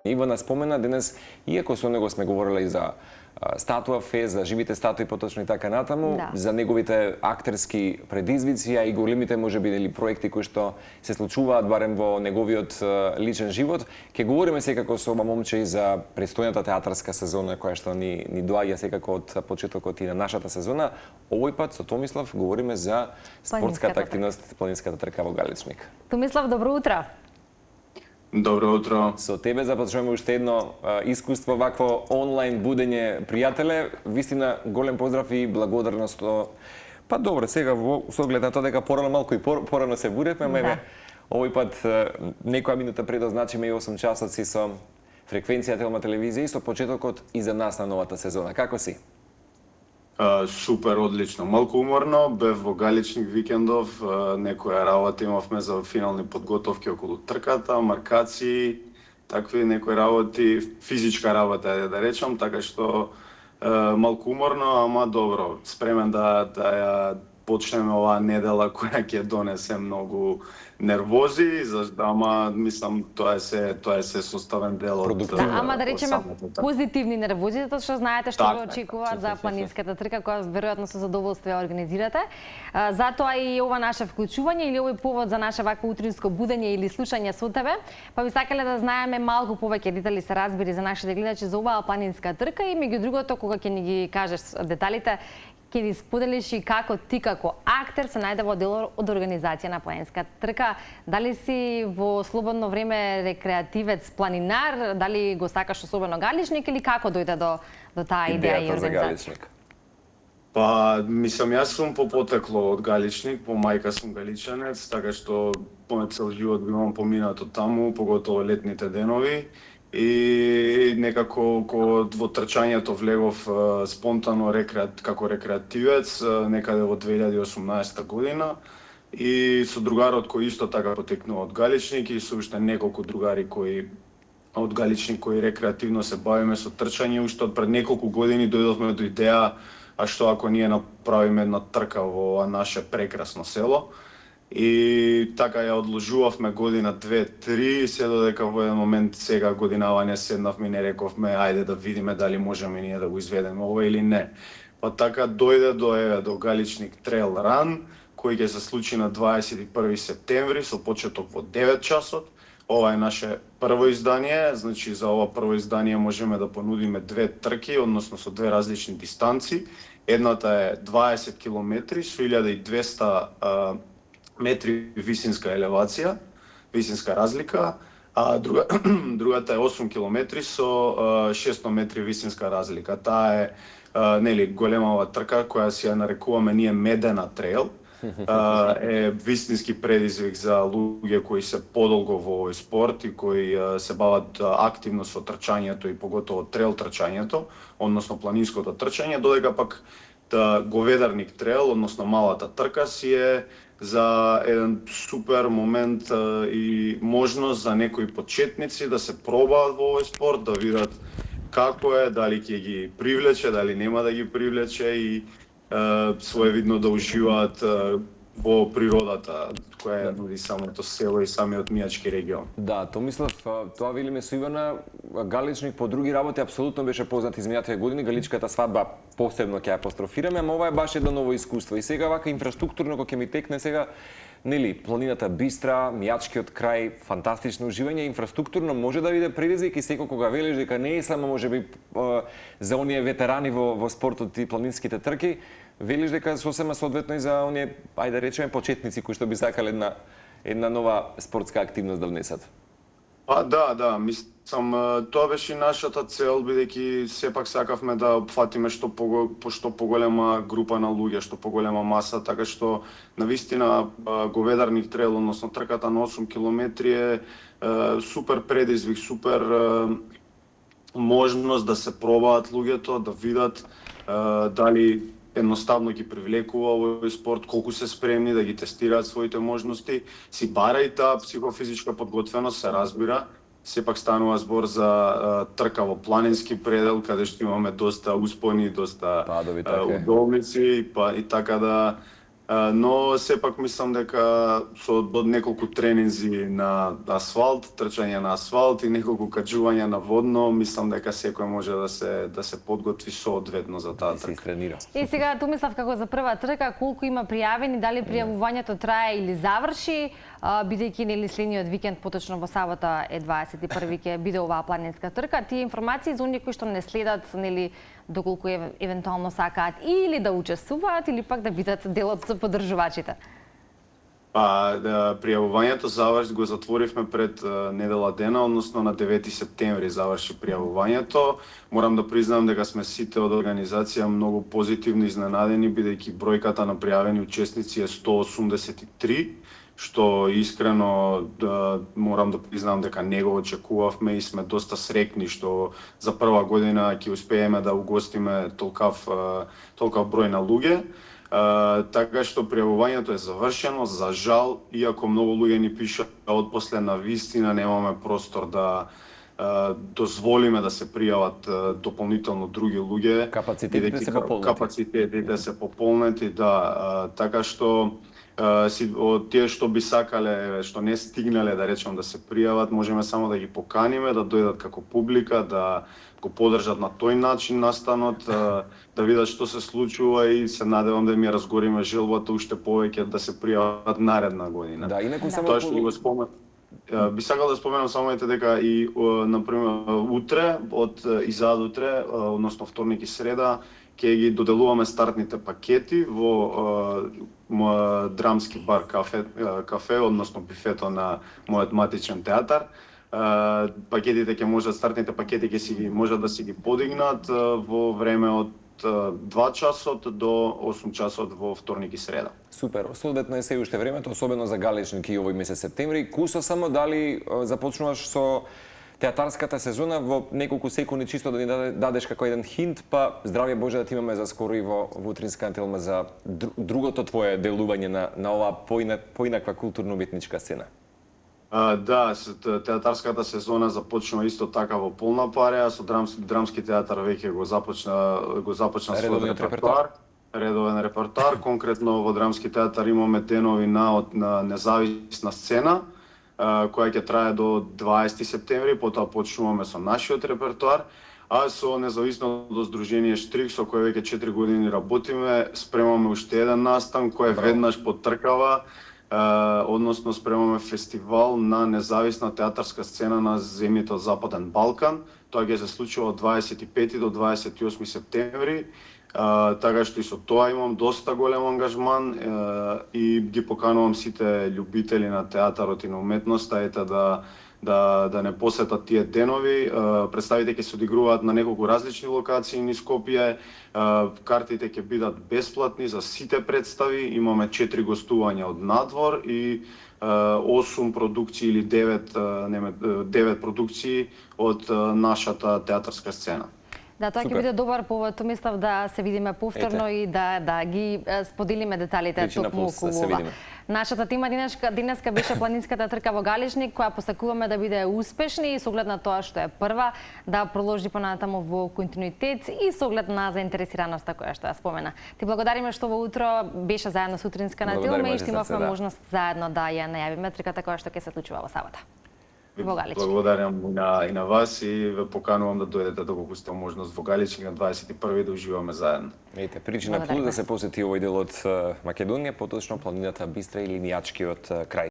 Ивана спомена денес, иако со него сме говорили и за статуа фест, за живите статуи поточно и така натаму, за неговите актерски предизвици, а и големите можеби нели проекти кои што се случуваат барем во неговиот личен живот. Ќе говориме секако со оба момче и за престојната театарска сезона која што ни доаѓа секако од почетокот и на нашата сезона. Овој пат со Томислав говориме за спортската активност планинската трка во Галичник. Томислав, добро утро. Добро утро. Со тебе започнуваме уште едно искуство, вакво онлайн будење, пријателе. Вистина голем поздрав и благодарност. Па добро, сега во соглед на тоа дека порано малку и порано се будевме, ама овој пат некоја минута пред да означиме и 8 часот си со фреквенција Телма телевизија и со почетокот и за нас на новата сезона. Како си? Супер, одлично. Малку уморно, бев во Галичник викендов, некоја работа имавме за финални подготовки околу трката, маркации, такви некои работи, физичка работа да речам, така што малку уморно, ама добро. Спремен да ја почнеме оваа недела која ќе донесе многу нервози, ама мислам тоа е се составен дел од ама да речеме позитивни нервози, затоа што знаете што го очекува за планинската трка која веројатно со задоволство ја организирате. Затоа и ова наше вклучување или овој повод за наше вакво утринско будење или слушање со тебе, па би сакале да знаеме малку повеќе детали се разбери за нашите гледачи за оваа планинска трка и меѓу другото кога ќе ни ги кажеш деталите, ќе ни споделиш и како ти како актер се најде во дел од организација на планинска трка. Дали си во слободно време рекреативец, планинар, дали го сакаш особено Галичник или како дојде до таа идеја и организација? Па, мислам, јас сум по потекло од Галичник, по мајка сум галичанец, така што цел живот го имам поминато таму, поготово летните денови. И некако во трчањето влегов спонтано како рекреативец некаде во 2018 година и со другарот кој исто така потекнува од Галичник и со уште неколку другари кои од Галичник кои рекреативно се бавиме со трчање. Уште од пред неколку години дојдовме до идеја а што ако ние направиме една трка во наше прекрасно село. И така ја одложувавме година, 2-3, се додека во еден момент сега годинава не седнавме и не рековме ајде да видиме дали можеме ние да го изведеме ова или не. Па така дојде до Галичник Трейл Ран, кој ќе се случи на 21 септември со почеток во 9 часот. Ова е наше прво издание, значи за ова прво издание можеме да понудиме две трки, односно со две различни дистанци. Едната е 20 километри со 1200 метри висинска елевација, висинска разлика, а другата е 8 километри со 600 метри висинска разлика. Таа е нели големава трка која си ја нарекуваме ние Медена трейл. Е вистински предизвик за луѓе кои се подолго во овој спорт и кои се бават активно со трчањето и поготово трейл трчањето, односно планинското трчање, додека пак Говедарник трейл, односно малата трка си е за еден супер момент и можност за некои почетници да се пробаат во овој спорт, да видат како е, дали ќе ги привлече, дали нема да ги привлече и своевидно да уживаат во природата која нуди самото село и самиот Мијачки регион. Да, Томислав, тоа велиме со Ивана, Галичник по други работи апсолутно беше познат изминатите години, Галичката свадба посебно ќе ја апострофираме, ама ова е баш едно ново искуство и сега вака инфраструктурно кога ќе ми текне сега нели планината бистра, Мијачкиот крај, фантастично уживање, инфраструктурно може да биде предизвик и секој кога велиш дека не е само можеби за оние ветерани во спортот и планинските трки, велиш дека сосема соодветно и за оние, ајде да речеме, почетници кои што би сакале една нова спортска активност да внесат. Па да, мислам, тоа беше нашата цел, бидејќи сепак сакавме да опфатиме што поголема група на луѓе, што поголема маса, така што навистина Говедарник трейл, односно трката на 8 километри е супер предизвик, супер можност да се пробаат луѓето, да видат дали едноставно ги привлекува овој спорт, колку се спремни да ги тестираат своите можности, си бара и таа психофизичка подготвеност, се разбира. Сепак станува збор за трка во планински предел, каде што имаме доста успони, доста удобници, и така да Но сепак мислам дека со неколку тренинзи на асфалт, трчање на асфалт и неколку каџувања на водно, мислам дека секој може да се подготви соодветно за таа трка. И сега Томислав, како за прва трка, колку има пријавени, дали пријавувањето трае или заврши, бидејќи нели следниот викенд, поточно во сабота е 21 ќе биде оваа планинска трка. Тие информации за оние кои што не следат, нели доколку евентуално сакаат или да учествуваат или пак да бидат дел од поддржувачите? Пријавувањето го затворивме пред недела дена, односно на 9 септември заврши пријавувањето. Морам да признам дека сме сите од организација многу позитивно изненадени, бидејќи бројката на пријавени учесници е 183, што искрено морам да признам дека не го очекувавме и сме доста срекни што за прва година ќе успееме да угостиме толкав број на луѓе. Така што пријавувањето е завршено. За жал, иако многу луѓе ни пишат отпосле, на вистина немаме простор да дозволиме да се пријават дополнително други луѓе. Капацитетите се пополнети, да. Така што од тие што би сакале, што не стигнале, да речем, да се пријават, можеме само да ги поканиме да дојдат како публика, да го поддржат на тој начин настанот, да видат што се случува и се надевам да ми разгориме желбата уште повеќе да се пријават наредна година. Да, инаку само тоа што го спомнав. Би сакал да споменам само дека и например утре и задутре, односно вторник и среда, ќе ги доделуваме стартните пакети во драмски бар кафе, односно бифето на мојот матичен театар. Пакетите ќе можат, стартните пакети ќе можат да си ги подигнат во време од 2 часот до 8 часот во вторник и среда. Супер, соодветно е се уште времето, особено за галечник и овој месец септември. Кусо, само дали започнуваш со театарската сезона во неколку секунди, чисто да ни дадеш како еден хинт, па здравје Боже да ти имаме за скоро и во утринска антилма за другото твое делување на оваа поинаква културно-уметничка сцена. Да, театарската сезона започнува исто така во полна пареа, со драмски театар веќе го започна својот редовен репертоар. Конкретно во драмски театар имаме денови на независна сцена, која ќе трае до 20 септември, потоа почнуваме со нашиот репертоар, а со независното здружение Штрих, со кој веќе 4 години работиме, спремаме уште еден настан кој веднаш потркава, односно спремаме фестивал на независна театарска сцена на земјите од Западен Балкан. Тоа ќе се случува од 25 до 28 септември. Така што и со тоа имам доста голем ангажман и ги поканувам сите љубители на театарот и на уметноста да не посетат тие денови. Представите ќе се одигруваат на неколку различни локации низ Скопје. Картите ќе бидат бесплатни за сите представи. Имаме 4 гостувања од надвор и 8 продукции или 9 продукции од нашата театарска сцена. Да, тоа ќе биде добар повод, Томислав, да се видиме повторно и да ги споделиме деталите токму околу ова. Нашата тема денеска беше планинската трка во Галечник, која посакуваме да биде успешна и со оглед на тоа што е прва, да продолжи понатаму во континуитет и со оглед на заинтересираноста која што ја спомена. Ти благодариме што во утро беше заедно со утринска на Тилме и што имавме можност заедно да ја најавиме трката која што ќе се случува во сабота. Благодарам и на вас и ве поканувам да дојдете доколку сте можност во Галечник на 21 да уживаме заедно. Ете, причина плюс да се посети овој дел од Македонија, поточно планината Бистра и линијачкиот крај.